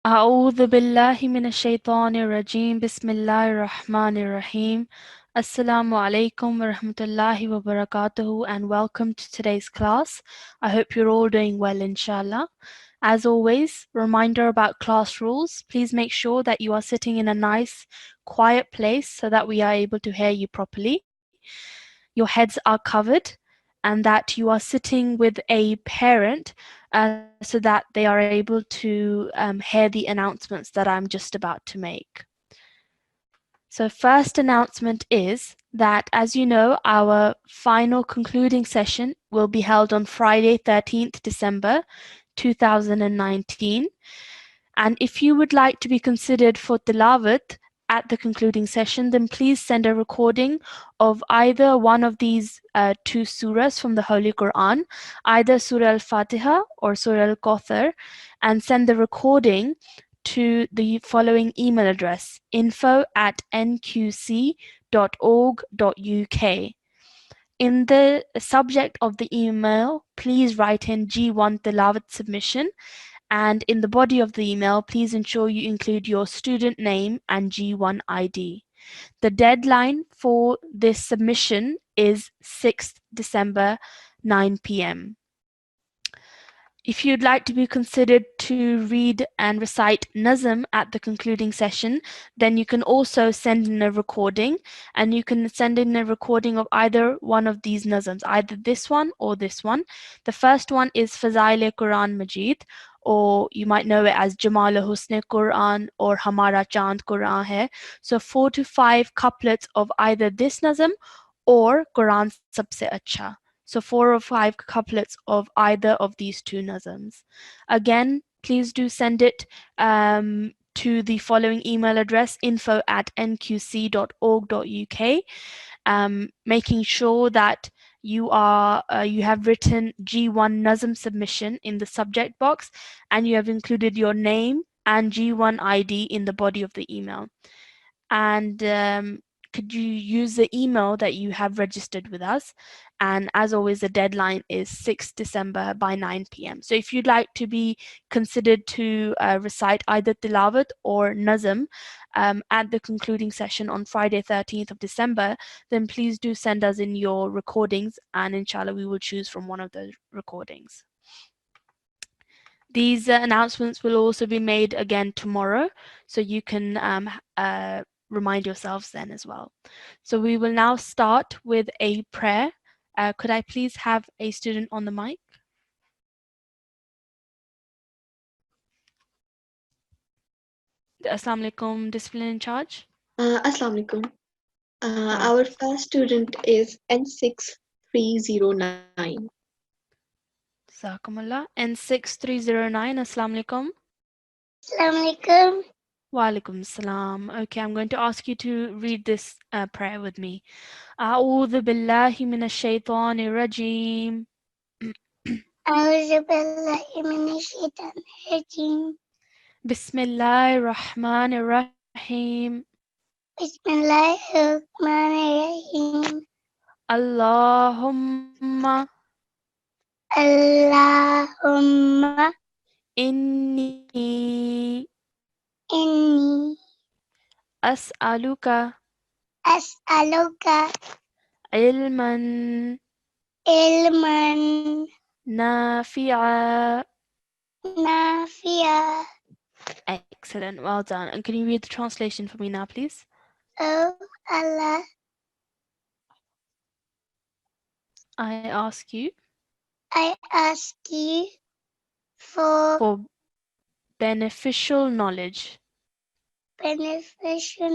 أعوذ بالله من الشيطان الرجيم بسم الله الرحمن الرحيم Assalamu alaikum wa rahmatullahi wa barakatuhu and welcome to today's class. I hope you're all doing well inshallah. As always, reminder about class rules. Please make sure that you are sitting in a nice quiet place so that we are able to hear you properly. Your heads are covered and that you are sitting with a parent so that they are able to hear the announcements that I'm just about to make. So first announcement is that, as you know, our final concluding session will be held on Friday, 13th December 2019. And if you would like to be considered for tilawat at the concluding session, then please send a recording of either one of these two surahs from the Holy Quran, either Surah Al-Fatiha or Surah Al-Kauthar, and send the recording to the following email address, info@nqc.org.uk. In the subject of the email, please write in G1 Tilawat submission, and in the body of the email, please ensure you include your student name and G1 ID. The deadline for this submission is 6th December, 9 p.m. If you'd like to be considered to read and recite Nazm at the concluding session, then you can also send in a recording, and you can send in a recording of either one of these Nazms, either this one or this one. The first one is Fazail-e-Quran Majid, or you might know it as Jamal-e-Husn-e-Quran or Hamara Chand Quran hai. So 4 to 5 couplets of either this Nazm or Quran Sabse Acha. So 4 or 5 couplets of either of these two nazms. Again, please do send it to the following email address, info@nqc.org.uk, making sure that you have written G1 nazm submission in the subject box, and you have included your name and G1 ID in the body of the email. And could you use the email that you have registered with us? And as always, the deadline is 6th December by 9 p.m. So if you'd like to be considered to recite either Tilawat or Nazm at the concluding session on Friday, 13th of December, then please do send us in your recordings, and inshallah we will choose from one of the recordings. These announcements will also be made again tomorrow, so you can remind yourselves then as well. So we will now start with a prayer. Could I please have a student on the mic? The Assalamu alaikum discipline in charge. Assalamu alaikum. Our first student is N6309. Jazakumullah. N6309. Assalamu alaikum. Assalamu alaikum. Wa alaikum salam. Okay, I'm going to ask you to read this prayer with me. A'udhu billahi minash shaitanir rajim. A'udhu billahi minash shaitanir rajim. Bismillahir rahmanir rahim. Bismillahir rahmanir rahim. Allahumma Allahumma inni as'aluka as'aluka ilman ilman nafi'a. nafi'a. Excellent, well done. And can you read the translation for me now, please? Oh Allah, I ask you I ask you for beneficial knowledge. beneficial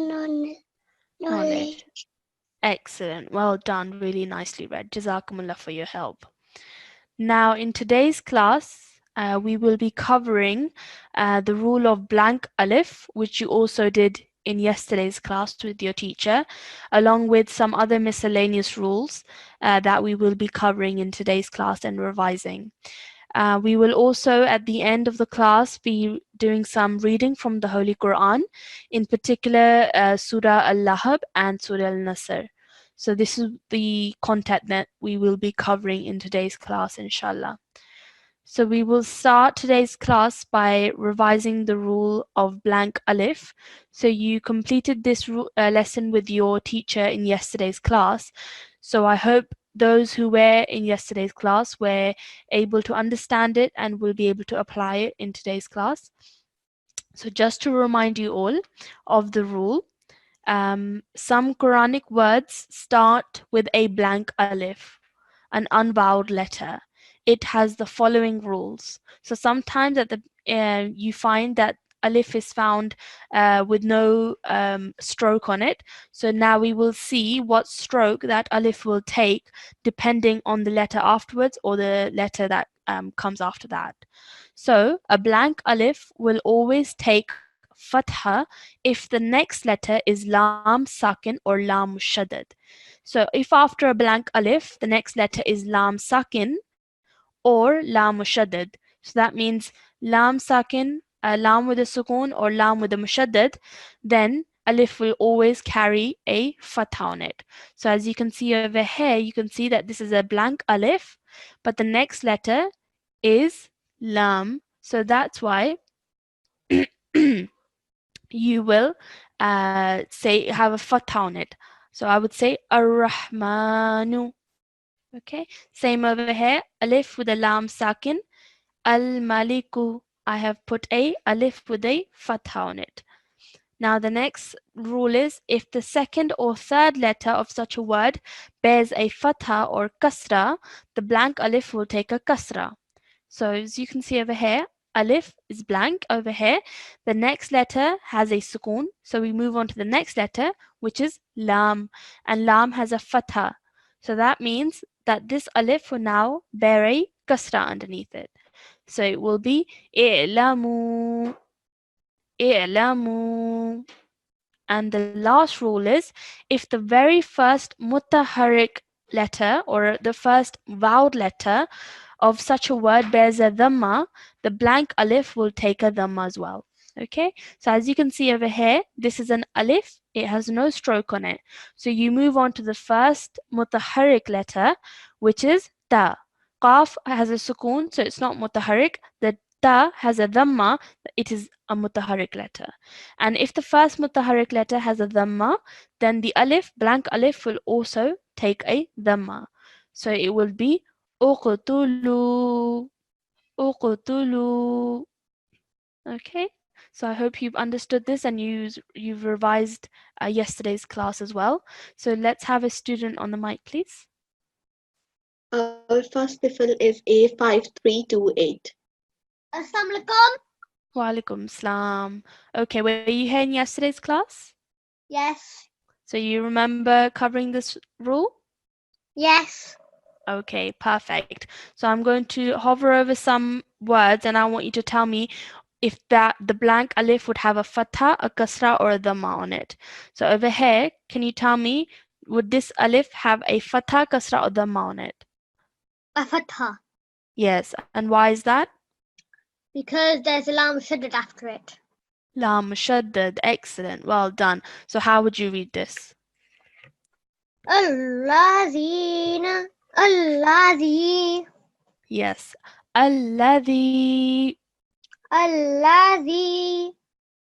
knowledge. Excellent, well done, really nicely read. Jazakumullah for your help. Now, in today's class, we will be covering the rule of blank alif, which you also did in yesterday's class with your teacher, along with some other miscellaneous rules that we will be covering in today's class and revising. We will also, at the end of the class, be doing some reading from the Holy Quran, in particular Surah Al-Lahab and Surah Al-Nasr. So this is the content that we will be covering in today's class, inshallah. So we will start today's class by revising the rule of blank alif. So you completed this lesson with your teacher in yesterday's class. So I hope those who were in yesterday's class were able to understand it and will be able to apply it in today's class. So just to remind you all of the rule, some Quranic words start with a blank alif, an unvoweled letter. It has the following rules. So sometimes at the you find that alif is found with no stroke on it. So now we will see what stroke that alif will take depending on the letter afterwards or the letter that comes after that. So a blank alif will always take fatha if the next letter is lam sakin or lam mushaddad. So if after a blank alif the next letter is lam sakin or lam mushaddad, so that means lam sakin, lam with a sukoon or lam with a mushaddad, then alif will always carry a fatha on it. So as you can see over here, you can see that this is a blank alif, but the next letter is lam. So that's why you will say have a fatha on it. So I would say ar-Rahmanu. Okay, same over here, alif with a lam sakin, al-Maliku. I have put a alif with a fatha on it. Now the next rule is if the second or third letter of such a word bears a fatha or kasra, the blank alif will take a kasra. So as you can see over here, alif is blank over here. The next letter has a sukoon. So we move on to the next letter, which is lam. And lam has a fatha. So that means that this alif will now bear a kasra underneath it. So it will be i'lamu, i'lamu. And the last rule is if the very first mutaharrik letter or the first vowel letter of such a word bears a dhamma, the blank alif will take a dhamma as well. Okay, so as you can see over here, this is an alif, it has no stroke on it. So you move on to the first mutaharrik letter, which is ta. Qaf has a sukoon, so it's not mutaharrik. The ta has a dhamma, it is a mutaharrik letter. And if the first mutaharrik letter has a dhamma, then the alif, blank alif, will also take a dhamma. So it will be uqtulu, uqtulu. Okay, so I hope you've understood this and you've revised yesterday's class as well. So let's have a student on the mic, please. Our first sifil is A5328. Assalamu alaikum. Wa alaikum salam. Okay, were you here in yesterday's class? Yes. So you remember covering this rule? Yes. Okay, perfect. So I'm going to hover over some words and I want you to tell me if that the blank alif would have a fatha, a kasra, or a dhamma on it. So over here, can you tell me, would this alif have a fatha, kasra, or dhamma on it? A fatha. Yes, and why is that? Because there's a lam shaddad after it. Lam mushaddad, excellent, well done. So how would you read this? Allazina. Allazi. Yes, alladhi. Allazi.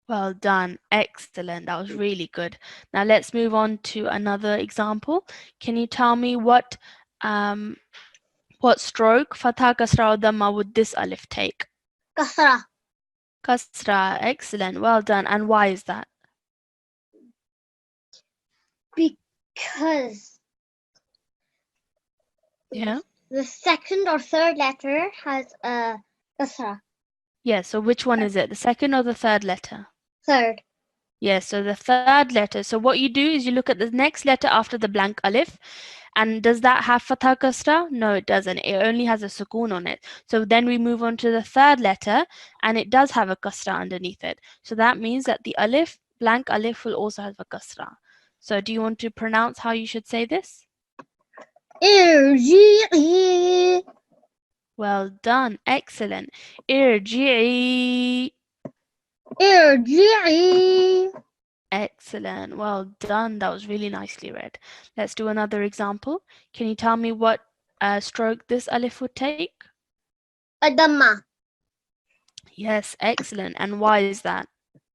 Well done, excellent, that was really good. Now let's move on to another example. Can you tell me what stroke, fatha, kasra, or dhamma would this alif take? Kasra. Kasra, excellent, well done. And why is that? Because Yeah. the second or third letter has a kasra. Yeah, so which one is it? The second or the third letter? Third. Yeah, so the third letter. So what you do is you look at the next letter after the blank alif. And does that have fatha kasra? No, it doesn't. It only has a sukoon on it. So then we move on to the third letter and it does have a kasra underneath it. So that means that the alif, blank alif, will also have a kasra. So do you want to pronounce how you should say this? Irji'i. Well done. Excellent. Irji'i. Irji'i. Excellent. Well done. That was really nicely read. Let's do another example. Can you tell me what stroke this alif would take? A Dhamma. Yes, excellent. And why is that?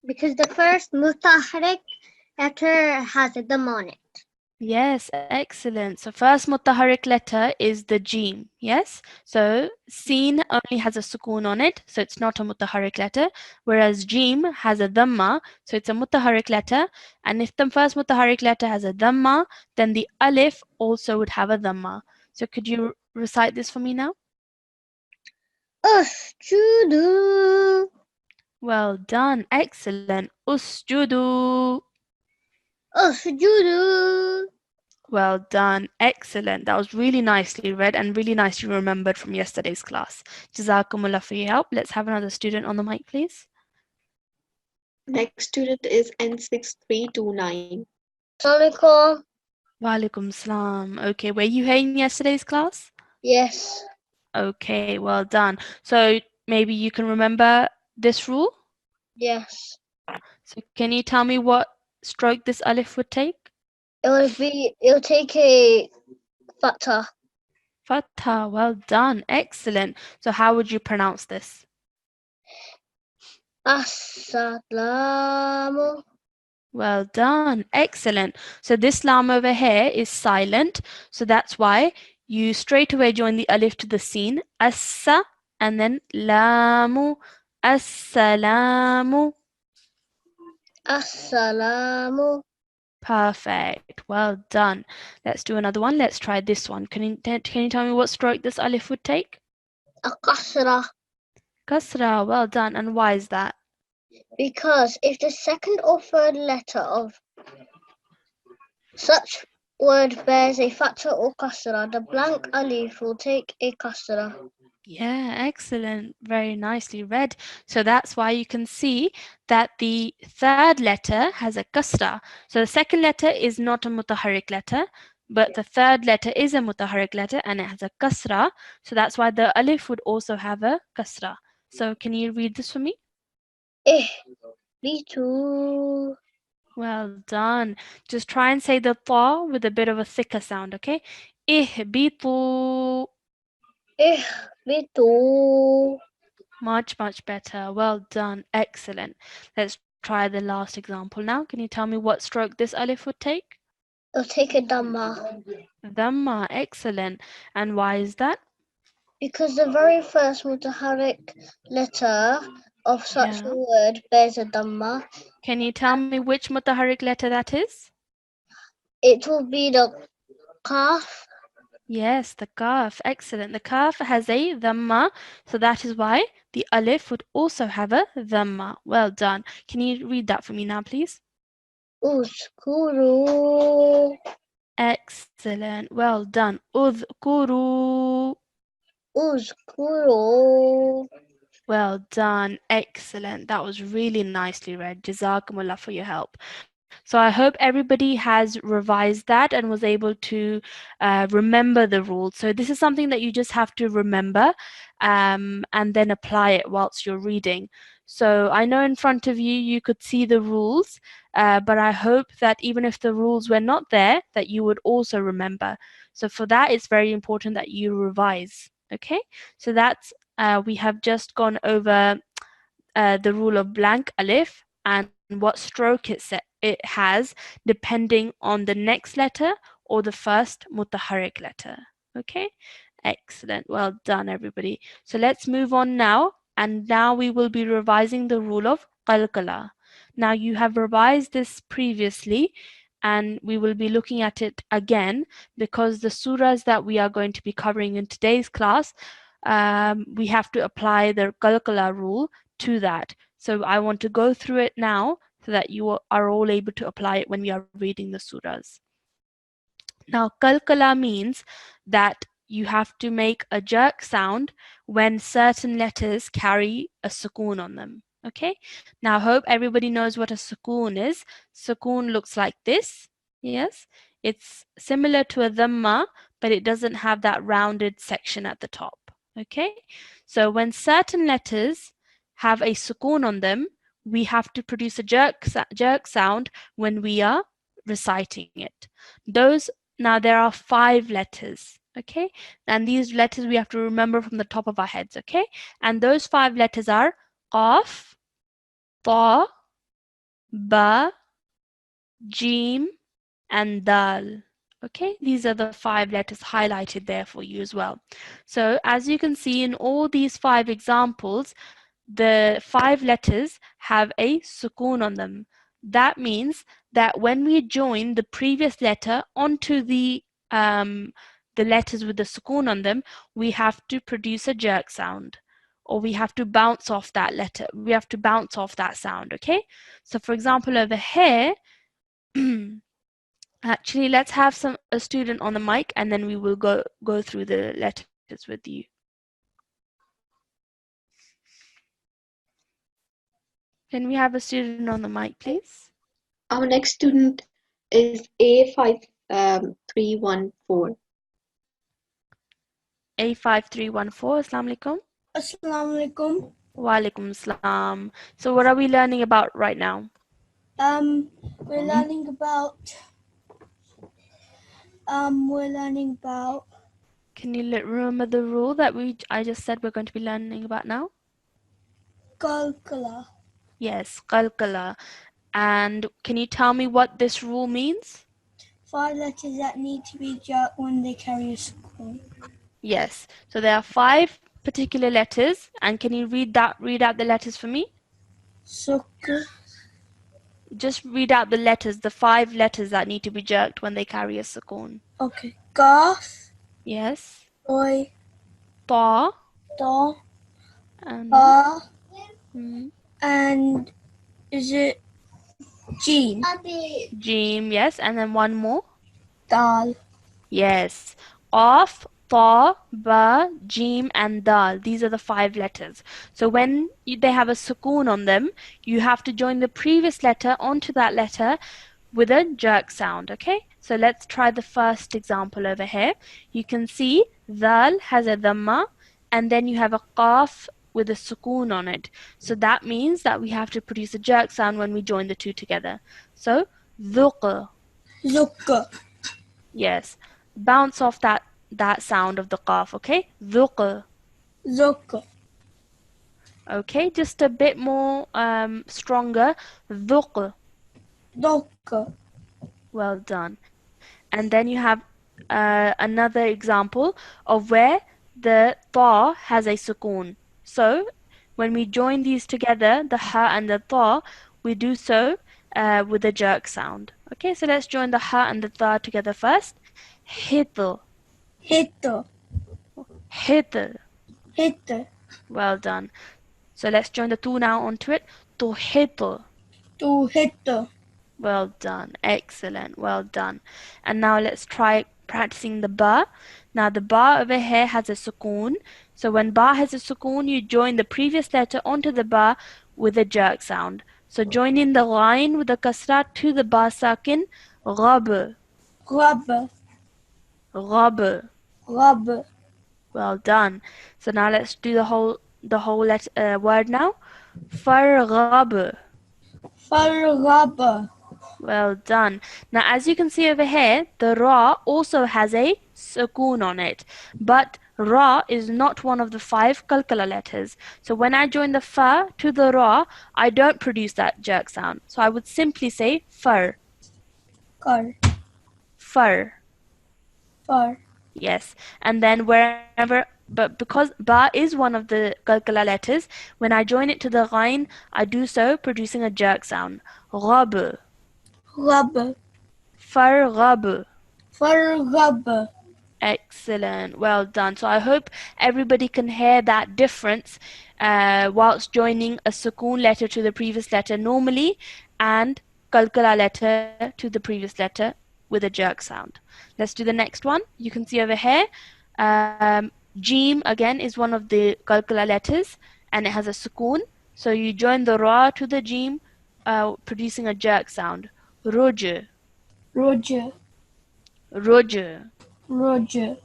Because the first mutaharik letter has a Dhamma on it. Yes, excellent. So first mutaharik letter is the Jim. Yes. So Sin only has a sukoon on it, so it's not a mutaharik letter. Whereas Jim has a dhamma, so it's a mutaharik letter. And if the first mutaharik letter has a dhamma, then the alif also would have a dhamma. So could you recite this for me now? Usjudu. Well done. Excellent. Usjudu. Usjudu. Well done. Excellent. That was really nicely read and really nicely remembered from yesterday's class. Jazakumullah for your help. Let's have another student on the mic, please. Next student is N6329. Assalamualaikum. Walaikum salam. Okay, were you here in yesterday's class? Yes. Okay, well done. So maybe you can remember this rule? Yes. So can you tell me what stroke this alif would take? It'll take a fatha. Fatha. Well done. Excellent. So how would you pronounce this? Assalamu. Well done. Excellent. So this lam over here is silent. So that's why you straight away join the alif to the sin. Assa and then lamu. Assalamu. Assalamu. Perfect. Well done. Let's do another one. Let's try this one. Can you tell me what stroke this alif would take? A kasra. Kasra. Well done. And why is that? Because if the second or third letter of such word bears a fatha or kasra, the blank alif will take a kasra. Yeah, excellent. Very nicely read. So that's why you can see that the third letter has a kasra. So the second letter is not a mutaharrik letter, but the third letter is a mutaharrik letter and it has a kasra. So that's why the alif would also have a kasra. So can you read this for me? Bitu. Well done. Just try and say the ta with a bit of a thicker sound, okay? Ihbitu. Bitu. Much, much better. Well done. Excellent. Let's try the last example now. Can you tell me what stroke this alif would take? It'll take a dhamma. Dhamma. Excellent. And why is that? Because the very first mutaharrik letter of such a word bears a dhamma. Can you tell me which mutaharrik letter that is? It will be the kaf. Yes, the kaf. Excellent. The kaf has a dhamma, so that is why the alif would also have a dhamma. Well done. Can you read that for me now, please? Uskuru. Excellent. Well done. Udhkuru. Uskuru. Well done. Excellent. That was really nicely read. Jazakumullah for your help. So I hope everybody has revised that and was able to remember the rules. So this is something that you just have to remember and then apply it whilst you're reading. So I know in front of you, you could see the rules, but I hope that even if the rules were not there, that you would also remember. So for that, it's very important that you revise. Okay, so that's we have just gone over the rule of blank alif and what stroke it has depending on the next letter or the first mutaharrik letter. Okay, excellent. Well done, everybody. So let's move on now. And now we will be revising the rule of Pelcula. Now you have revised this previously and we will be looking at it again because the surahs that we are going to be covering in today's class, we have to apply the Pelcula rule to that. So I want to go through it now so that you are all able to apply it when we are reading the surahs. Now, Pelcula means that you have to make a jerk sound when certain letters carry a sukoon on them. Okay, now I hope everybody knows what a sukoon is. Sukoon looks like this. Yes, it's similar to a dhamma, but it doesn't have that rounded section at the top. Okay, so when certain letters have a sukoon on them, we have to produce a jerk sound when we are reciting it. Now there are 5 letters. Okay, and these letters we have to remember from the top of our heads. Okay, and those 5 letters are qaf, ta, ba, jim, and dal. Okay, these are the 5 letters highlighted there for you as well. So as you can see in all these 5 examples, the 5 letters have a sukoon on them. That means that when we join the previous letter onto the letters with the sukoon on them, we have to produce a jerk sound, or we have to bounce off that letter. We have to bounce off that sound. Okay, so for example over here, actually let's have a student on the mic, and then we will go through the letters with you. Can we have a student on the mic, please? Our next student is A5314. A5314, Assalamu alaikum. Assalamu alaikum. Wa alaikum salam. So what are we learning about right now? We're learning about Can you remember the rule that I just said we're going to be learning about now? Pelcula. Yes, Pelcula. And can you tell me what this rule means? 5 letters that need to be jerked when they carry a sukoon. Yes. So there are 5 particular letters, and can you read out the letters for me? Sukoon. Just read out the letters, the 5 letters that need to be jerked when they carry a sukoon. Okay. Qaf. Yes. Oi. Ta. Ta. And Ba. then, And is it Jim? Jim, yes. And then one more. Dal. Yes. Qaf, ta, ba, jim, and dal. These are the 5 letters. So when they have a sukoon on them, you have to join the previous letter onto that letter with a jerk sound. Okay? So let's try the first example over here. You can see dal has a dhamma, and then you have a qaf with a sukoon on it. So that means that we have to produce a jerk sound when we join the two together. So dhuq. Zuka. Yes. Bounce off that sound of the qaf, okay? Dhuq. Zuka. Okay, just a bit more stronger. Dhuq. Doka. Well done. And then you have another example of where the ta has a sukoon. So when we join these together, the ha and the ta, we do so with a jerk sound. Okay, so let's join the ha and the ta together first. Hitl. Hitter. Hitl. Hitter. Well done. So let's join the tu now onto it. Tuhitl. To hitter. Well done. Excellent. Well done. And now let's try practicing the ba. Now the ba over here has a sukoon. So when ba has a sukoon, you join the previous letter onto the ba with a jerk sound. So join in the line with the kasra to the ba sakin. Ghab. Rubber. Ghab. Rubber. Well done. So now let's do the whole word now. Farghab. Fur rubber. Well done. Now as you can see over here, the ra also has a sukoon on it. But ra is not one of the 5 kalkala letters. So when I join the fa to the ra, I don't produce that jerk sound. So I would simply say far. Car. Far. Fur. Yes. And then wherever, but because ba is one of the kalkala letters, when I join it to the ghain, I do so producing a jerk sound. Ghab. Rubber. Farghab. Fur rubber. Excellent. Well done. So I hope everybody can hear that difference whilst joining a sukoon letter to the previous letter normally and kalkala letter to the previous letter with a jerk sound. Let's do the next one. You can see over here, Jim again is one of the kalkala letters and it has a sukoon. So you join the ra to the Jim, producing a jerk sound. Roger. Roger. Roger. Roger.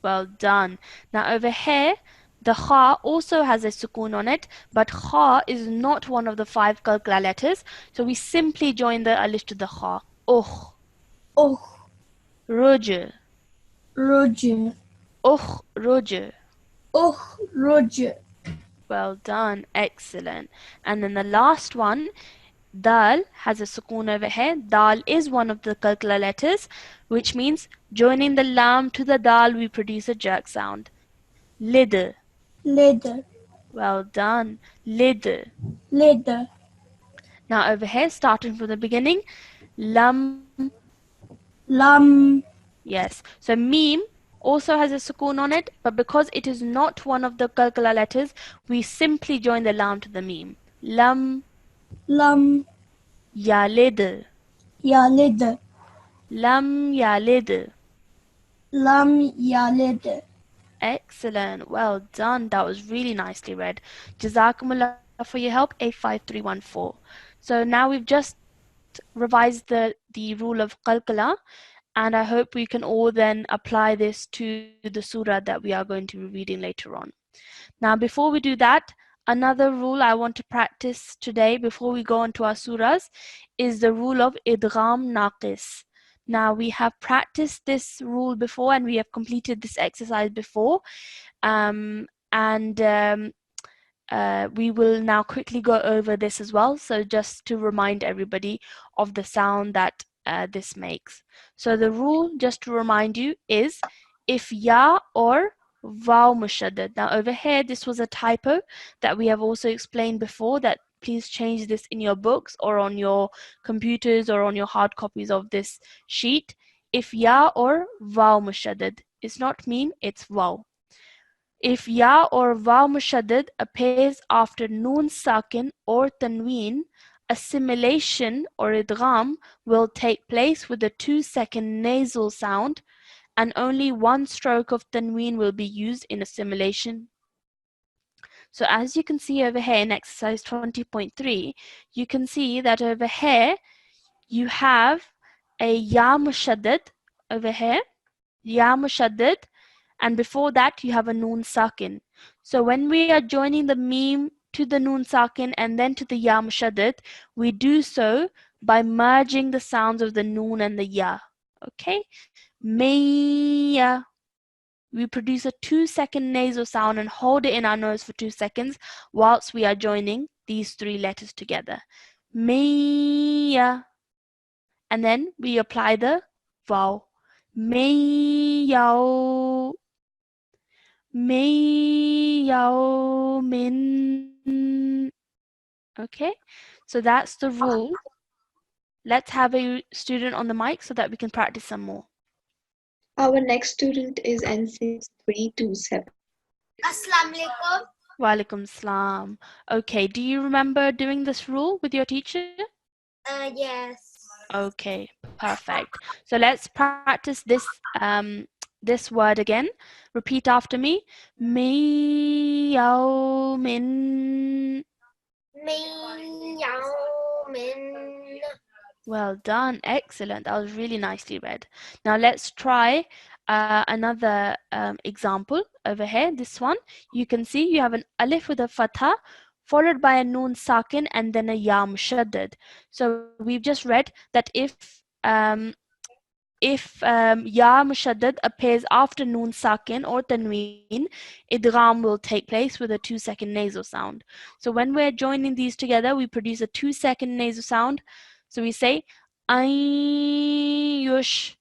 Well done. Now over here, the kha also has a sukoon on it, but kha is not one of the 5 kalkala letters, so we simply join the alif to the kha. Oh. Oh. Roger. Roger. أخرج. أخرج. Well done. Excellent. And then the last one, dal, has a sukoon over here. Dal is one of the Pelcula letters, which means joining the lam to the dal, we produce a jerk sound. Lid. Leather. Well done. Lid. Leather. Now over here, starting from the beginning, lam. Lam. Yes. So meme also has a sukoon on it, but because it is not one of the Pelcula letters, we simply join the lam to the meme. Lam Lam. yalid. Yalid. Lam yalid. Lam yalid. Excellent. Well done. That was really nicely read. Jazakumullah for your help, 85314. So now we've just revised the rule of qalqala, and I hope we can all then apply this to the surah that we are going to be reading later on. Now, before we do that, another rule I want to practice today before we go on to our surahs is the rule of idgham naqis. Now, we have practiced this rule before and we have completed this exercise before. We will now quickly go over this as well. So just to remind everybody of the sound that this makes. So the rule, just to remind you, is if ya or vaw mushaddad. Now over here, this was a typo that we have also explained before, that please change this in your books or on your computers or on your hard copies of this sheet. If ya or vaw mushaddad, it's not meme, it's vaw. If ya or vaw mushaddad appears after noon sakin or tanween, assimilation or idgham will take place with a 2-second nasal sound, and only one stroke of tanween will be used in assimilation. So as you can see over here in exercise 20.3, you can see that over here you have a ya mushaddad over here, ya mushaddad, and before that you have a noon sakin. So when we are joining the meme to the noon sakin and then to the ya mushaddad, we do so by merging the sounds of the noon and the ya. Okay? Mayya. We produce a 2-second nasal sound and hold it in our nose for 2 seconds whilst we are joining these 3 letters together. Mayya. And then we apply the vowel. Mayyao. Min. Okay, so that's the rule. Let's have a student on the mic so that we can practice some more. Our next student is N6327. Assalamu alaikum. Walaikum salam. Okay, do you remember doing this rule with your teacher? Yes. Okay, perfect. So let's practice this word again. Repeat after me. Min. Min. Well done. Excellent. That was really nicely read. Now let's try another example over here. This one, you can see you have an alif with a fatha followed by a noon sakin and then a ya mushaddad. So we've just read that if ya mushaddad appears after noon sakin or tanween, idgham will take place with a 2-second nasal sound. So when we're joining these together, we produce a 2-second nasal sound. So we say Ayush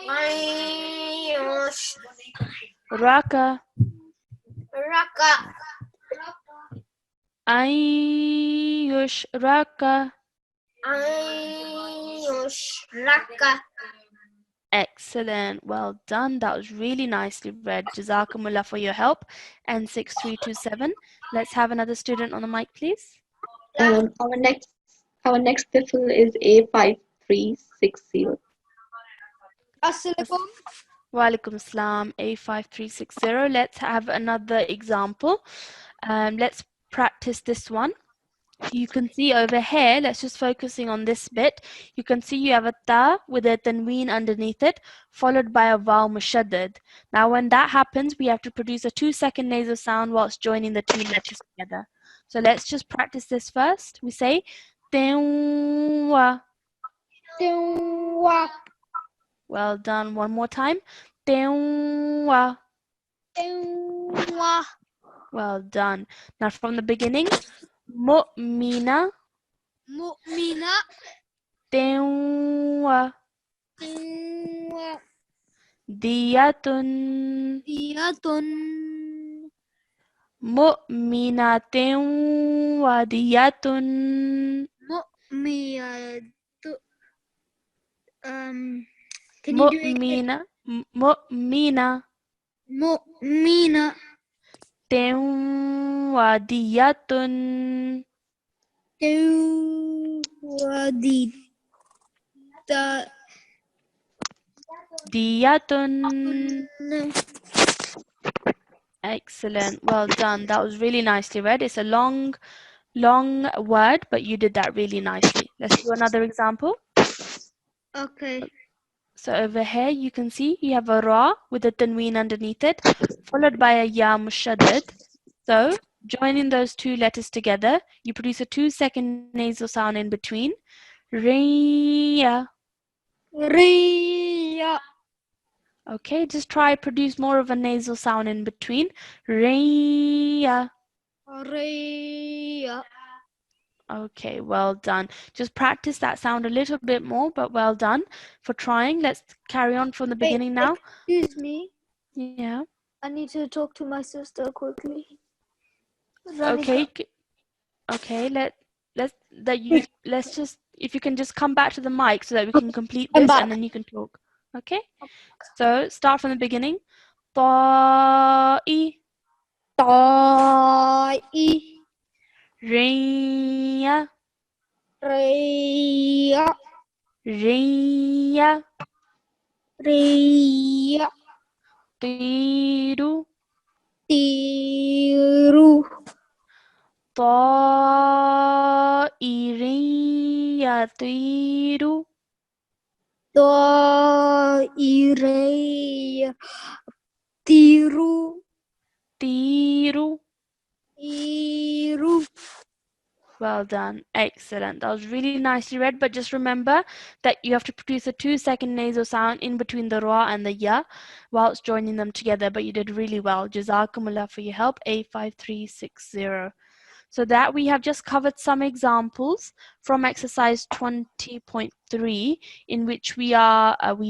Ayush. Raka. Raka. Ayush Raka. Ayush. Raka. Excellent. Well done. That was really nicely read. Jazakumullah for your help. And 6327. Let's have another student on the mic, please. Our next tifl is A5360. Assalamualaikum. Walaikum salam. A5360. Let's have another example. Let's practice this one. You can see over here, let's just focusing on this bit. You can see you have a ta with a tanween underneath it, followed by a vaw mushaddad. Now when that happens, we have to produce a 2-second nasal sound whilst joining the 2 letters together. So let's just practice this first. We say Tewa. Tewa. Well done. One more time. Tewa. Tewa. Well done. Now from the beginning. Mu'mina. Mu'mina. Tewa. Tewa. Diyatun. Diyatun. Mu'minatin wa diyatun. Mu'miyatu. Can you do it again? Mu'mina. Mu'mina. Tin wa diyatun. Diyatun. Excellent. Well done. That was really nicely read. It's a long word, but you did that really nicely. Let's do another example. Okay. So over here, you can see you have a ra with a tanween underneath it, followed by a ya mushaddad. So joining those two letters together, you produce a 2-second nasal sound in between. Riya. Riya. Okay, just try produce more of a nasal sound in between. Riya. Riya. Okay, well done. Just practice that sound a little bit more, but well done for trying. Let's carry on from the beginning now. Excuse me. Yeah. I need to talk to my sister quickly. Okay. Okay. Let's just if you can just come back to the mic so that we can complete I'm this back. and then you can talk. Okay. So start from the beginning. Ta'i. Ta'i. Riya. Riya. Riya. Riya. Tiru. Tiru. Ta'irin yatiru. Ta'ireya. Tiru. Tiru. Tiru. Well done. Excellent. That was really nicely read, but just remember that you have to produce a 2-second nasal sound in between the ra and the ya whilst joining them together, but you did really well. Jazakumullah for your help. A5360. So that we have just covered some examples from exercise 20.3 in which we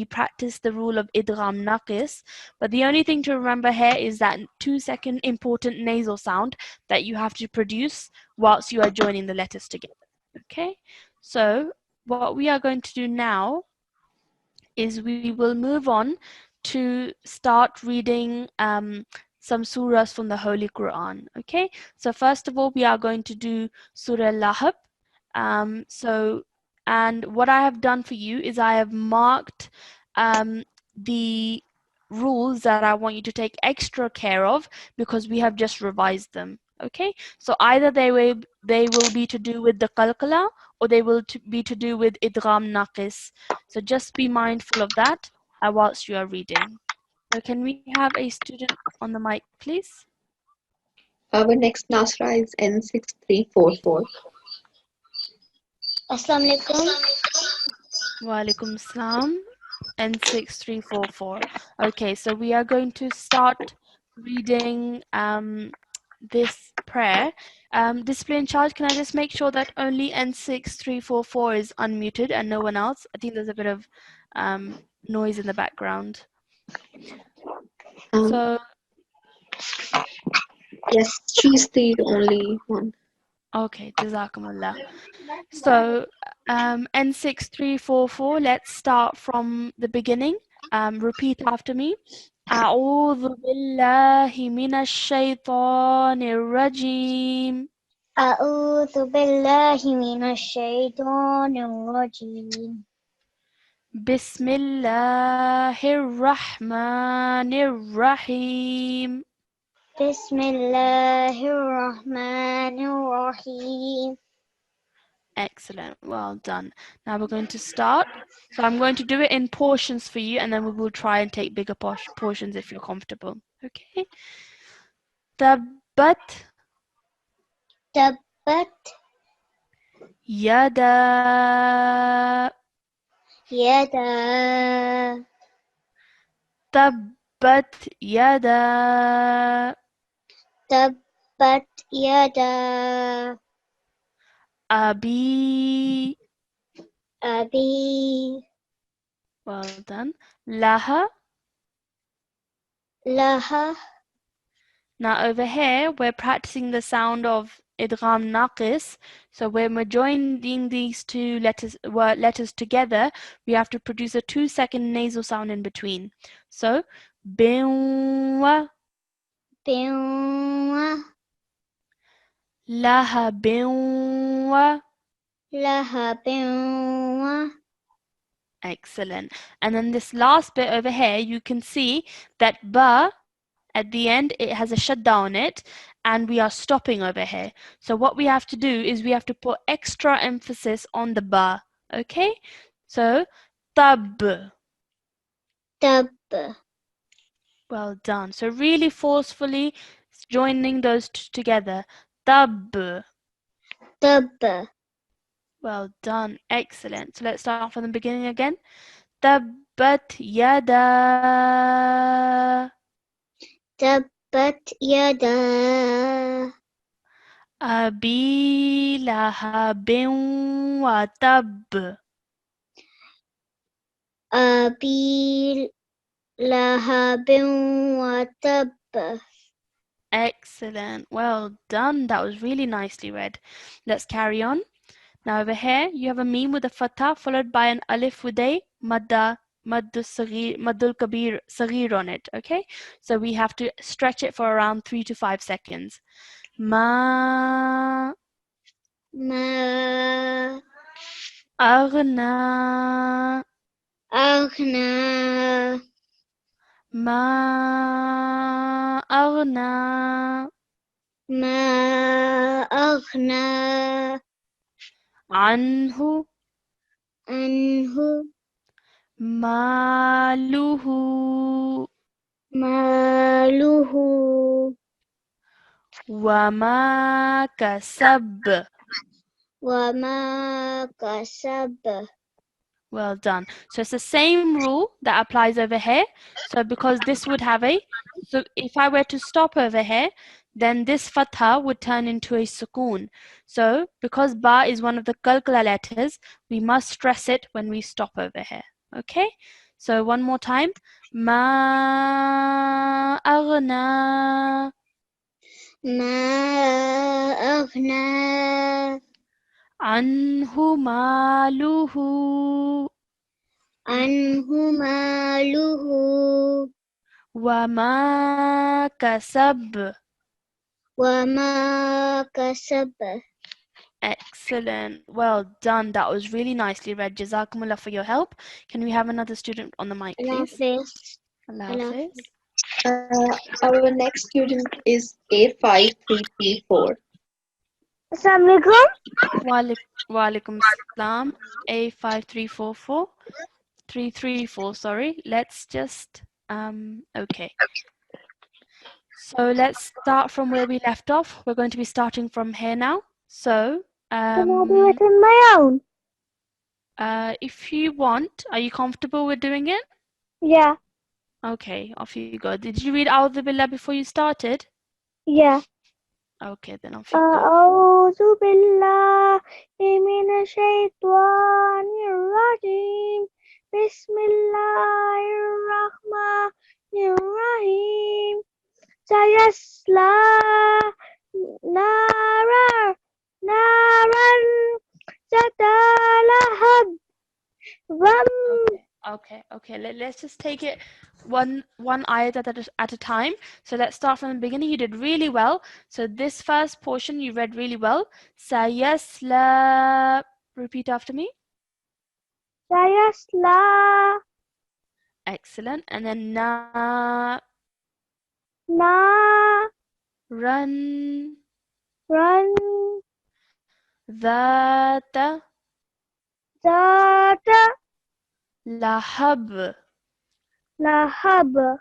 practice the rule of idgham naqis. But the only thing to remember here is that 2-second important nasal sound that you have to produce whilst you are joining the letters together. Okay, so what we are going to do now is we will move on to start reading some surahs from the Holy Quran. Okay, so first of all, we are going to do Surah Lahab. And what I have done for you is I have marked the rules that I want you to take extra care of because we have just revised them. Okay, so either they will be to do with the qalqala or they will be to do with idgham naqis. So just be mindful of that whilst you are reading. So can we have a student on the mic, please? Our next Nasra is N6344. Assalamu alaikum. Wa alaikum salam. N6344. Okay, so we are going to start reading this prayer. Display in charge, can I just make sure that only N6344 is unmuted and no one else? I think there's a bit of noise in the background. Um, So, yes, she's the only one. okay, Jazakumullah. So, N6344, let's start from the beginning. Repeat after me. أعوذ بالله من الشيطان الرجيم. أعوذ بالله من الشيطان الرجيم. بسم الله الرحمن الرحيم. بسم الله الرحمن الرحيم. Excellent, well done. Now we're going to start. So I'm going to do it in portions for you and then we will try and take bigger portions if you're comfortable. Okay. Tabbat تبت yada يدا تبت يدا تبت يدا أبي. أبي Well done. لها. لها. Now over here, we're practicing the sound of idgham naqis. So when we're joining these two letters together, we have to produce a 2-second nasal sound in between. So, binwa, بنوة laha binwa. لها بنوة. Excellent. And then this last bit over here, you can see that ba at the end, it has a shadda on it, and we are stopping over here. So what we have to do is we have to put extra emphasis on the ba. Okay? So, tab. تب Well done. So really forcefully joining those together. Tab. تب Well done. Excellent. So let's start from the beginning again. Tabbat yada تبت يدا abi lahabin wa tab. أبي لهب وتب. Excellent. Well done. That was really nicely read. Let's carry on. Now over here, you have a meme with a fatha followed by an alif with a maddul kabir sagir on it. Okay, so we have to stretch it for around 3 to 5 seconds. Ma ما aghna أغنى ma aghna ما أغنى anhu عنه maluhu ماله wa ma kasab. وما كسب. Well done. So it's the same rule that applies over here. So because this would have so if I were to stop over here, then this fatha would turn into a sukoon. So because ba is one of the Pelcula letters, we must stress it when we stop over here. Okay? So one more time. Ma aghna ما أغنى anhu maluhu عنه ماله wa ma kasab. وما كسب. Excellent. Well done. That was really nicely read. Jazakumullah for your help. Can we have another student on the mic, please? الحافظ. Allah الحافظ. Hafiz. Our next student is A5334. السلام عليكم. Walaikum salam. A5344. 334, sorry. Let's just okay. So let's start from where we left off. We're going to be starting from here now. So Can I do it on my own? if you want, are you comfortable with doing it? Yeah. Okay, off you go. Did you read A'udhu Billah before you started? Yeah. Okay, then off you go. أعوذ بالله من الشيطان الرجيم. بسم الله الرحمن الرحيم. سيصلى نارا ذات لهب. Okay. Let's just take it one ayat at a time. So let's start from the beginning. You did really well. So this first portion you read really well. Sayasla. Repeat after me. سيصلى Excellent. And then na نارا run ذات ذات lahab. لهب.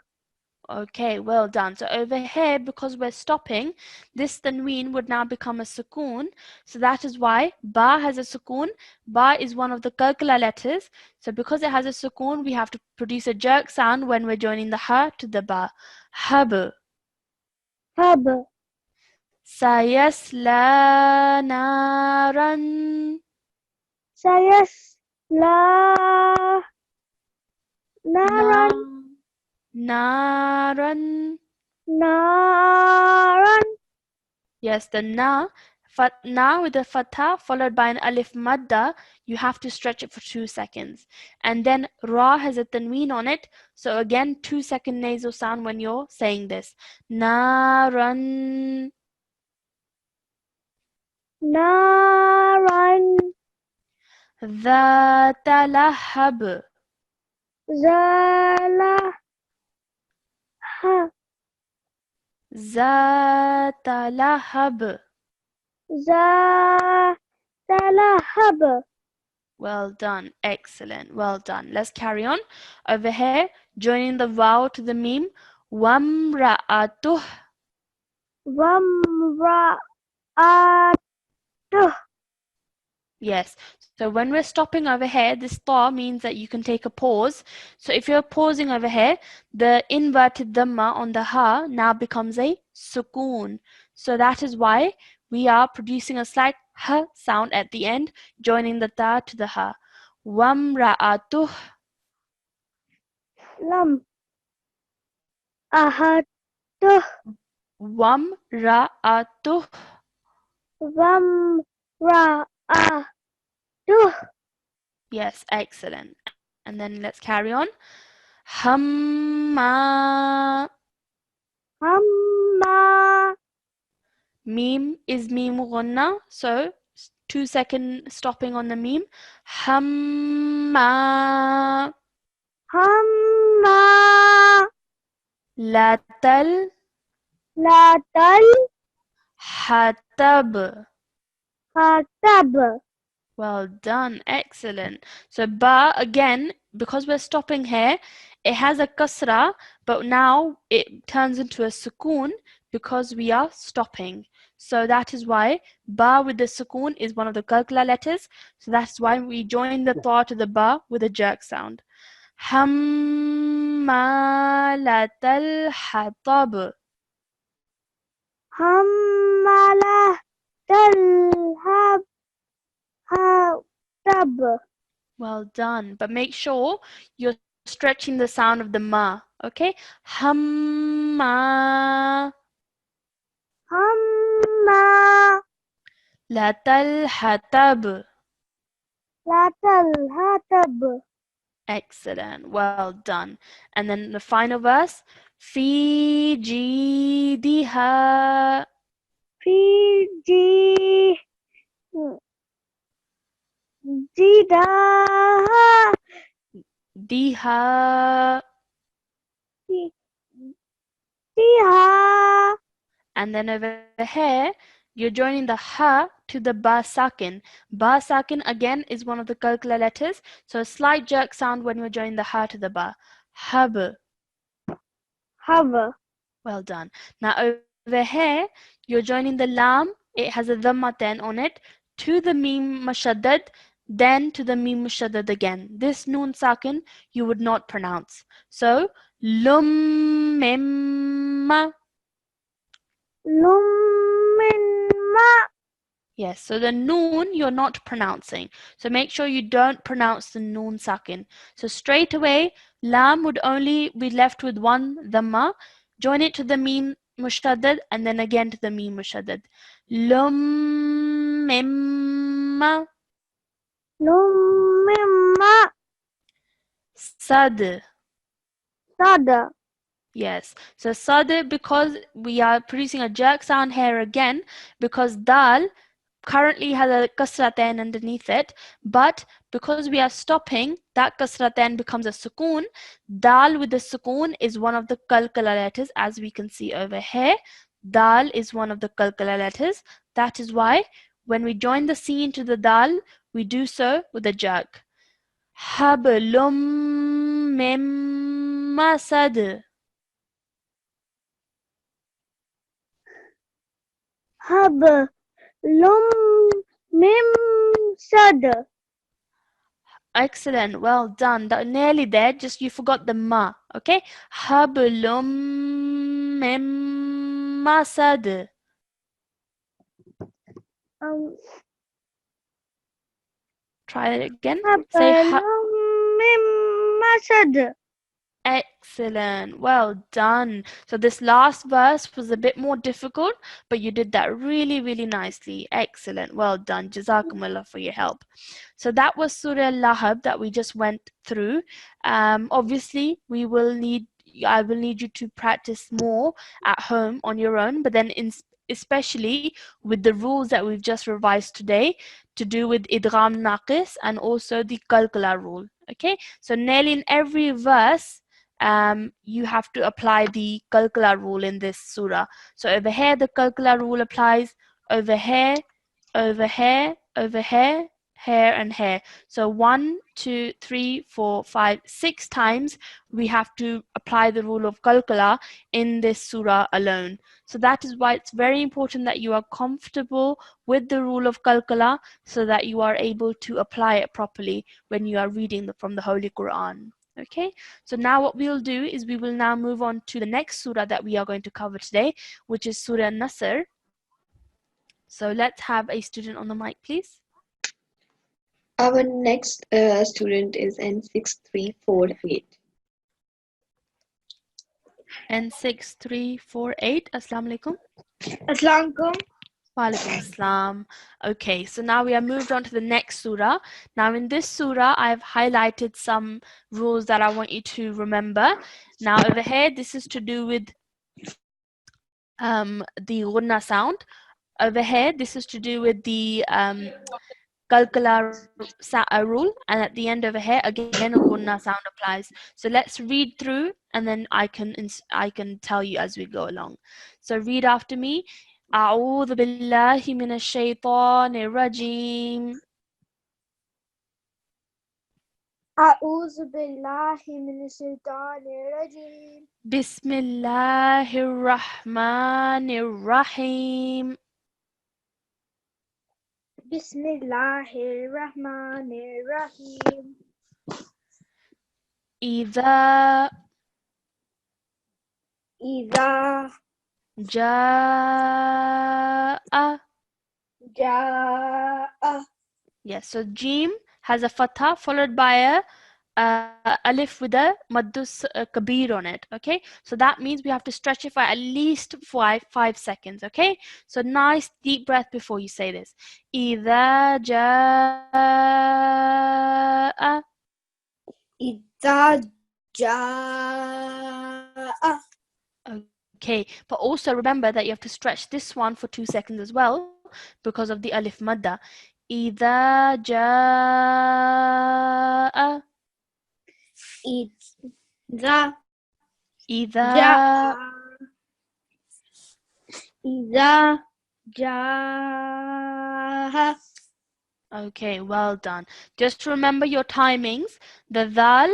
Okay, well done. So over here, because we're stopping, this tanween would now become a sukoon. So that is why ba has a sukoon. Ba is one of the Pelcula letters. So because it has a sukoon, we have to produce a jerk sound when we're joining the ha to the ba. Hab. Hub. Sayasla naran. Sayasla naran. Naran. Naran. Yes, the na with the fatha followed by an alif madda, you have to stretch it for 2 seconds. And then ra has a tanween on it, so again 2-second nasal sound when you're saying this. Naran. Naran. Dhata lahab. Zala. Ha. Zata lahab. Zatalahab. Well done. Excellent. Well done. Let's carry on. Over here, joining the vowel to the meme. Wamra'atuh. Vamra'atuh. Yes. So when we're stopping over here, this ta means that you can take a pause. So if you're pausing over here, the inverted dhamma on the ha now becomes a sukoon. So that is why we are producing a slight ha sound at the end, joining the ta to the ha. Wamra'atuh. Lam. Ahatuh. Wamra'atuh. Vamra'atuh. Yes, excellent. And then let's carry on. Hamma. Hamma. Meme is meme gunna, so 2-second stopping on the meme. Hamma. Hamma. Latal. Latal. Hatab. Hatab. Well done, excellent. So ba again, because we're stopping here, it has a kasra, but now it turns into a sukoon because we are stopping. So that is why ba with the sukoon is one of the kalkula letters. So that's why we join the ta to the ba with a jerk sound. Hammalatal hatab. Hammalatal hatab. Well done. But make sure you're stretching the sound of the ma. Okay? Hamma. Hamma. Latal hatab. Latal hatab. Excellent. Well done. And then the final verse. Fi jidiha. Fiji. Jidaha. Diha. Diha. And then over here, you're joining the ha to the ba sakin. Ba sakin again is one of the kalkula letters. So a slight jerk sound when you're joining the ha to the ba. Hab. Have. Well done. Now over here, you're joining the lam. It has a dhamma 10 on it. To the mim mashaddad, then to the mim mashaddad again. This noon sakin you would not pronounce. So, lum mimma. Lumminma. Yes, so the noon you're not pronouncing. So make sure you don't pronounce the noon sakin. So straight away, lam would only be left with one dhamma. Join it to the mim mushaddad and then again to the mim mushaddad. Lum mimma. Lummimma. Sad. Sada. Yes. So sad, because we are producing a jerk sound here again, because dal currently has a kasratain underneath it, but because we are stopping, that kasratain becomes a sukoon. Dal with the sukoon is one of the kalkala letters, as we can see over here. Dal is one of the kalkala letters. That is why when we join the sin to the dal, we do so with a jerk. Hablum mim masad. hab lum mim sad. Excellent. Well done. Nearly there. Just you forgot the ma. Okay. Hablum mim masad. Try it again. Say ha. Hablum mim masad. Excellent. Well done. So this last verse was a bit more difficult, but you did that really, really nicely. Excellent. Well done. Jazakumullah for your help. So that was Surah Lahab that we just went through. Obviously, I will need you to practice more at home on your own, but then especially with the rules that we've just revised today to do with idgham naqis and also the Pelcula rule. Okay, so nearly in every verse you have to apply the Pelcula rule in this surah. So over here the Pelcula rule applies, over here, over here, over here, here and here. So 1, 2, 3, 4, 5, 6 times we have to apply the rule of Pelcula in this surah alone. So that is why it's very important that you are comfortable with the rule of Pelcula so that you are able to apply it properly when you are reading from the Holy Quran. Okay, so now what we'll do is we will now move on to the next surah that we are going to cover today, which is Surah Nasr. So let's have a student on the mic, please. Our next student is N6348. N6348. Assalamu alaikum. Assalamu alaikum. Walaikum assalam. Okay, so now we are moved on to the next surah. Now in this surah, I've highlighted some rules that I want you to remember. Now over here, this is to do with the ghunna sound. Over here, this is to do with the Pelcula rule, and at the end over here, again a ghunna sound applies. So let's read through, and then I can tell you as we go along. So read after me. أعوذ بالله من الشيطان الرجيم. أعوذ بالله من الشيطان الرجيم. بسم الله الرحمن الرحيم. بسم الله الرحمن الرحيم. إذا جاء. Yes, so Jim has a fatha followed by a alif with a maddus kabir on it. Okay, so that means we have to stretch it for at least 5 seconds. Okay, so nice deep breath before you say this. إذا جاء. إذا جاء. Okay, but also remember that you have to stretch this one for 2 seconds as well because of the alif madda. إذا جاء. إذا جاء. Okay, well done. Just remember your timings. The dal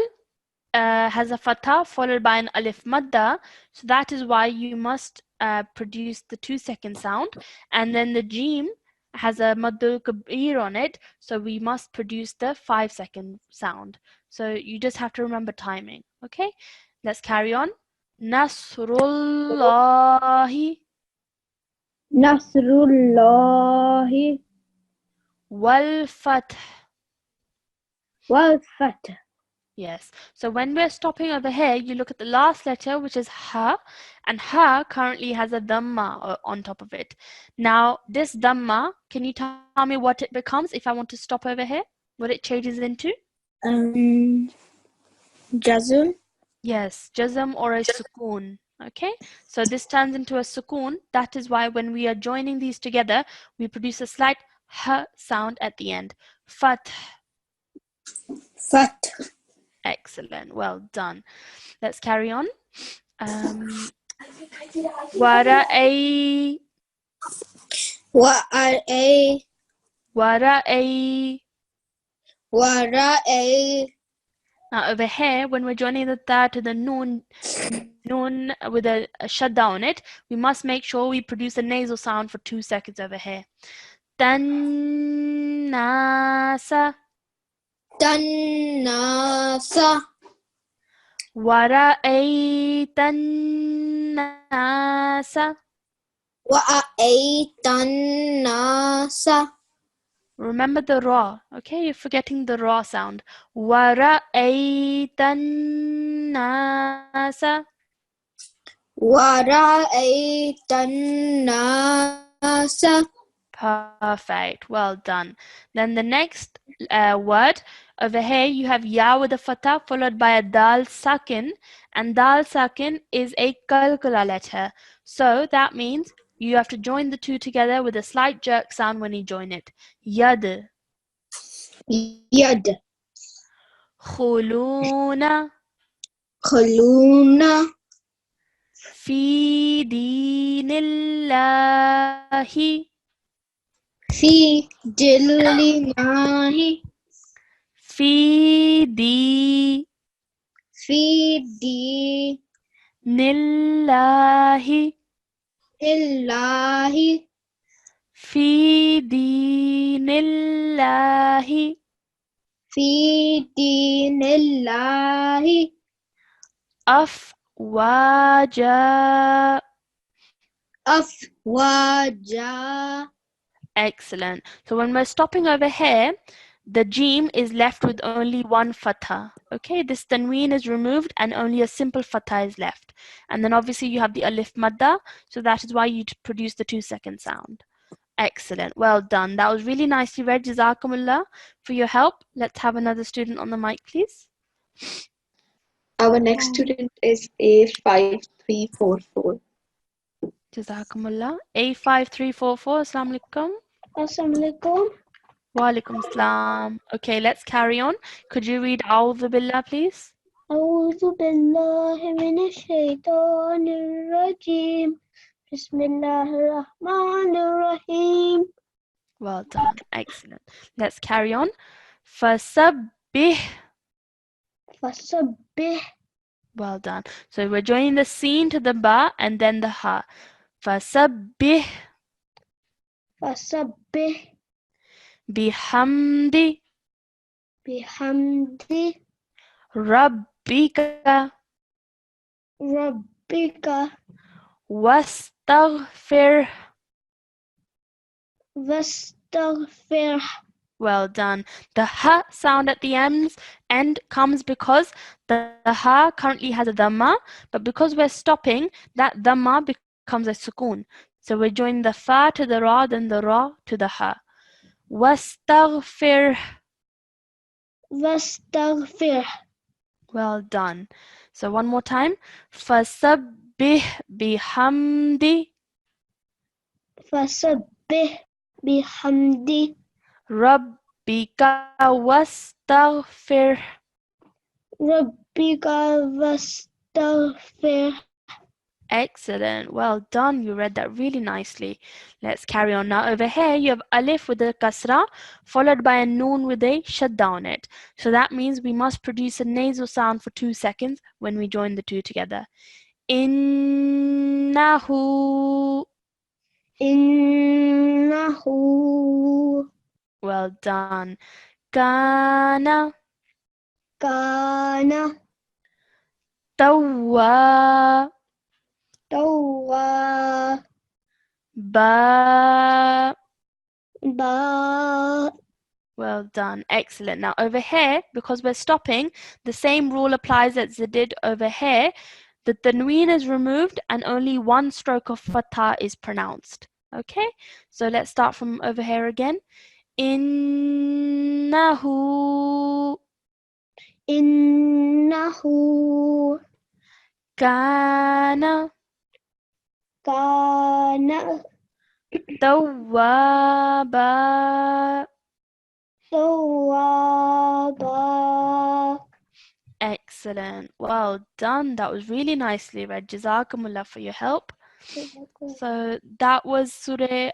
has a fatha followed by an alif madda, so that is why you must produce the 2-second sound, and then the jim has a maddul kabir on it, so we must produce the 5-second sound. So you just have to remember timing. Okay, let's carry on. Nasrullahi Nasrullahi wal fath. wal fath. Yes, so when we're stopping over here, you look at the last letter, which is ha, and ha currently has a dhamma on top of it. Now, this dhamma, can you tell me what it becomes if I want to stop over here? What it changes into? Jazm. Yes, jazm or a sukoon. Okay, so this turns into a sukoon. That is why when we are joining these together, we produce a slight ha sound at the end. Fath. Fath. Excellent, well done. Let's carry on. Wara'i. Wara'i. Wara'i. Now over here, when we're joining the ta to the noon with a shadda on it, we must make sure we produce a nasal sound for 2 seconds over here. Tannasa, Tannasa. wara'aytannasa. Wa'aytannasa. Remember the ra, okay? You're forgetting the ra sound. Wara'aytannasa. Wara'aytannasa. Perfect. Well done. Then the next word over here, you have ya with a fatha followed by a dal sakin, and dal sakin is a Pelcula letter. So that means you have to join the two together with a slight jerk sound when you join it. Yad, Yad. khuluna, Khuluna. fi dinillahi, Fi dillinahi. fi di Fi dinillahi. nillahi. في دين الله Fi dinillahi. أفواجا. Afwaja. Excellent. So when we're stopping over here, the Jim is left with only one fatha. Okay, this tanween is removed and only a simple fatha is left. And then obviously you have the alif madda, so that is why you produce the 2-second sound. Excellent. Well done. That was really nicely read. Jazakumullah for your help. Let's have another student on the mic, please. Our next student is A5344. Jazakumullah. A5344. Assalamu alaikum. Assalamualaikum. Wa alaikum salam. Okay, let's carry on. Could you read A'udhu Billah, please? أعوذ بالله من الشيطان الرجيم. بسم الله الرحمن الرحيم. Well done. Excellent. Let's carry on. Fasabbih. فسبح. Well done. So we're joining the sin to the ba and then the ha. Fasabbih فسبح bihamdi بحمد rabbika ربك wastaghfir. واستغفر. Well done. The ha sound at the end comes because the ha currently has a dhamma, but because we're stopping, that dhamma becomes a sukoon. So we're joining the fa to the ra, then the ra to the ha. Wastaghfir. واستغفر. Well done. So one more time. Fasabbih bihamdi فسبح بحمد rabbika wastaghfir. ربك واستغفر. Excellent. Well done. You read that really nicely. Let's carry on now. Over here, you have alif with a kasra followed by a noon with a shadda on it. So that means we must produce a nasal sound for 2 seconds when we join the two together. Innahu. إنه Well done. Kana. كان Tawwa. توابا. Ba. با. Well done. Excellent. Now over here, because we're stopping, the same rule applies as it did over here. The tanween is removed and only one stroke of fatha is pronounced. Okay? So let's start from over here again. Innahu إنه kana كان tawwaba. توابا. Excellent. Well done. That was really nicely read. Jazakumullah for your help. So that was Surah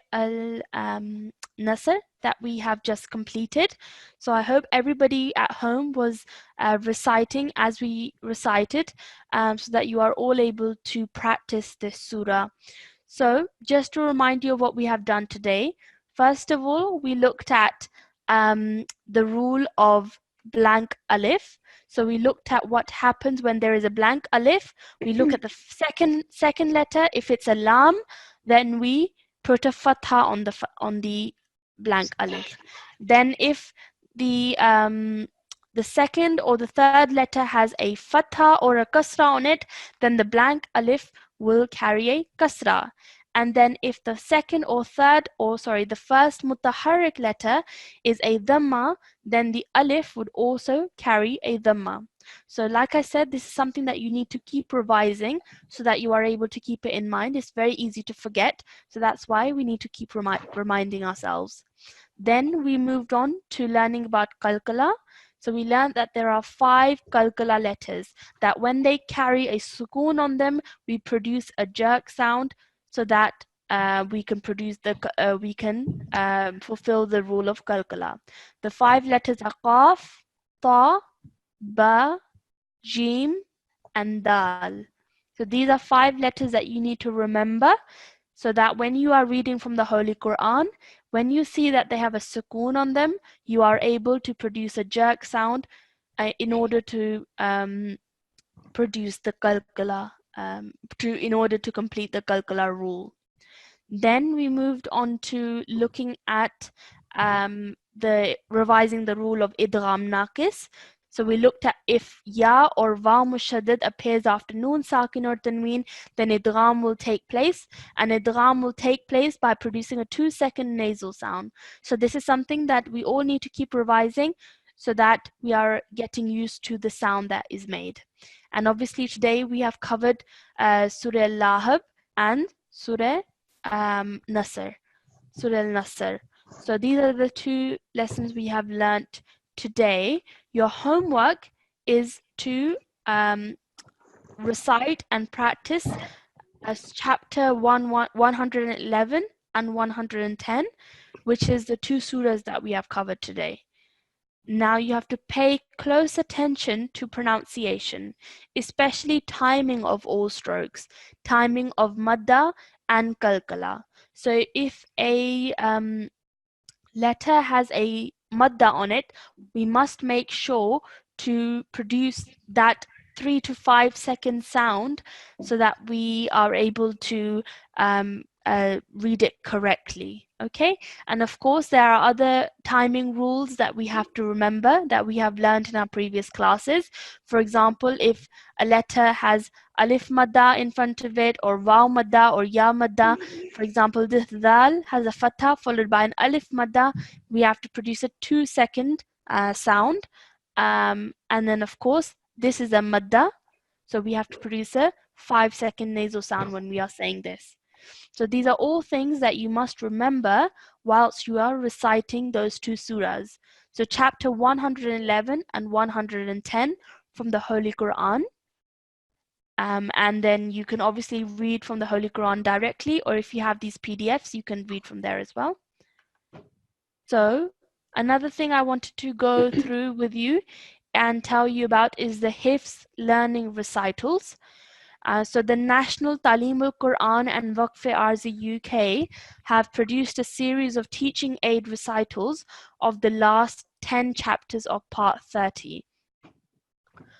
Nasr that we have just completed. So I hope everybody at home was reciting as we recited, so that you are all able to practice this surah. So just to remind you of what we have done today, first of all, we looked at the rule of blank alif. So we looked at what happens when there is a blank alif. We look at the second letter. If it's a lam, then we put a fatha on the blank alif. Then if the second or the third letter has a fatha or a kasra on it, then the blank alif will carry a kasra. And then if the the first mutaharrik letter is a dhamma, then the alif would also carry a dhamma. So like I said, this is something that you need to keep revising so that you are able to keep it in mind. It's very easy to forget, so that's why we need to keep reminding ourselves. Then we moved on to learning about Pelcula. So we learned that there are 5 Pelcula letters that when they carry a sukoon on them, we produce a jerk sound so that we can fulfill the rule of Pelcula. The 5 letters are Qaf, Ta, Ba, Jim, and Dal. So these are 5 letters that you need to remember, so that when you are reading from the Holy Quran, when you see that they have a sukoon on them, you are able to produce a jerk sound in order to produce the Pelcula, in order to complete the Pelcula rule. Then we moved on to looking at revising the rule of idgham naqis. So we looked at if ya or va mushaddad appears after noon sakin or tanween, then idgham will take place, and idgham will take place by producing a 2-second nasal sound. So this is something that we all need to keep revising so that we are getting used to the sound that is made. And obviously today we have covered Surah Al-Lahab and Surah Nasr, Surah Al-Nasr. So these are the 2 lessons we have learnt today. Your homework is to recite and practice as chapter 111 and 110, which is the 2 surahs that we have covered today. Now you have to pay close attention to pronunciation, especially timing of all strokes, timing of madda and kalkala. So if a letter has a madda on it, we must make sure to produce that 3 to 5 second sound so that we are able to read it correctly. Okay, and of course there are other timing rules that we have to remember that we have learned in our previous classes. For example, if a letter has alif madda in front of it, or waw madda or ya madda, for example this dal has a fatha followed by an alif madda, we have to produce a 2-second sound, and then of course this is a madda, so we have to produce a 5-second nasal sound when we are saying this. So these are all things that you must remember whilst you are reciting those 2 surahs. So chapter 111 and 110 from the Holy Quran. And then you can obviously read from the Holy Quran directly, or if you have these PDFs, you can read from there as well. So another thing I wanted to go through with you and tell you about is the Hifz learning recitals. So the National Talimul-Quran and Waqf-e-Arzi UK have produced a series of teaching aid recitals of the last 10 chapters of part 30.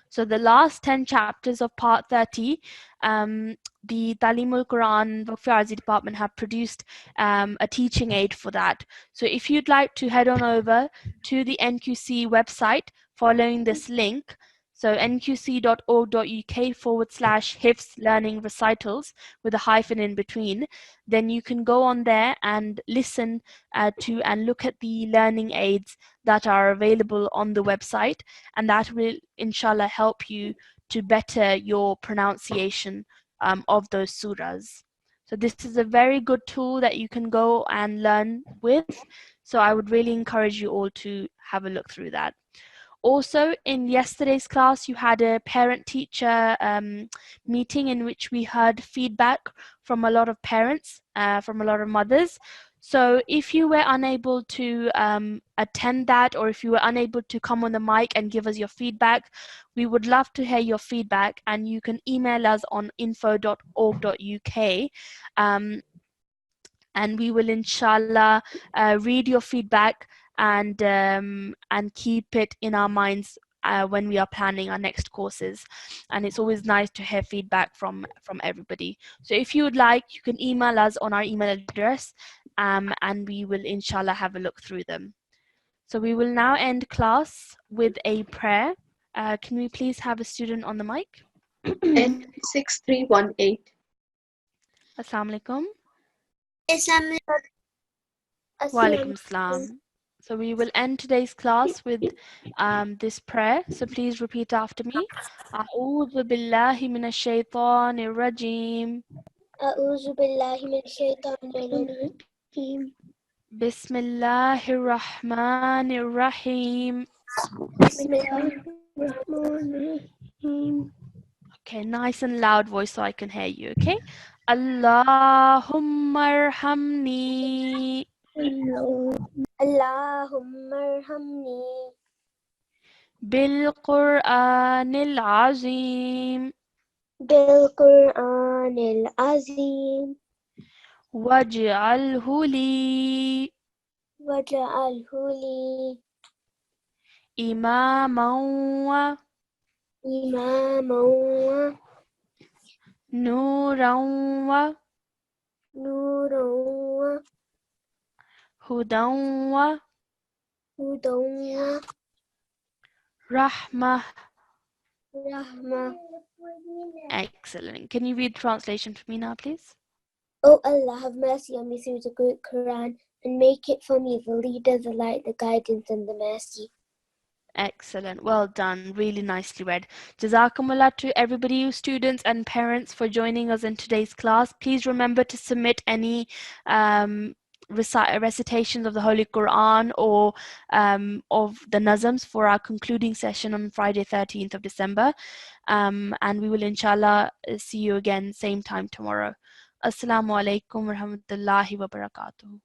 So the last 10 chapters of part 30, the Talimul-Quran Waqf-e-Arzi department have produced a teaching aid for that. So if you'd like to head on over to the NQC website following this link, so nqc.org.uk/Hifz learning recitals with a hyphen in between, then you can go on there and listen to and look at the learning aids that are available on the website, and that will inshallah help you to better your pronunciation of those surahs. So this is a very good tool that you can go and learn with. So I would really encourage you all to have a look through that. Also, in yesterday's class, you had a parent-teacher meeting in which we heard feedback from a lot of parents, from a lot of mothers. So if you were unable to attend that, or if you were unable to come on the mic and give us your feedback, we would love to hear your feedback, and you can email us on info.org.uk, and we will inshallah read your feedback and keep it in our minds when we are planning our next courses. And it's always nice to hear feedback from everybody. So if you would like, you can email us on our email address, and we will inshallah have a look through them. So we will now end class with a prayer. Can we please have a student on the mic? N6318. Assalamu alaikum. Assalamu Wa alaikum salam. So we will end today's class with this prayer. So please repeat after me. A'udhu billahi minash shaitanir rajim. A'udhu billahi minash shaitanir rajim. Bismillahir rahmanir rahim. Bismillahirrahmanirrahim. Okay, nice and loud voice so I can hear you, okay? Allahumma arhamni Allahumma arhamni bil Qur'anil azim bil Qur'anil azim waj'alhu li waj'alhu li imaman wa imaman wa nuran wa nuran wa hudan wa hudan wa rahmah. rahmah. Excellent. Can you read the translation for me now, please? O Allah, have mercy on me through the great Quran, and make it for me the leader, the light, the guidance, and the mercy. Excellent. Well done. Really nicely read. Jazakumullah to everybody, students and parents, for joining us in today's class. Please remember to submit any recitations of the Holy Quran or of the Nazms for our concluding session on Friday 13th of December. And we will inshallah see you again same time tomorrow. Assalamu alaikum wa rahmatullahi wa barakatuh.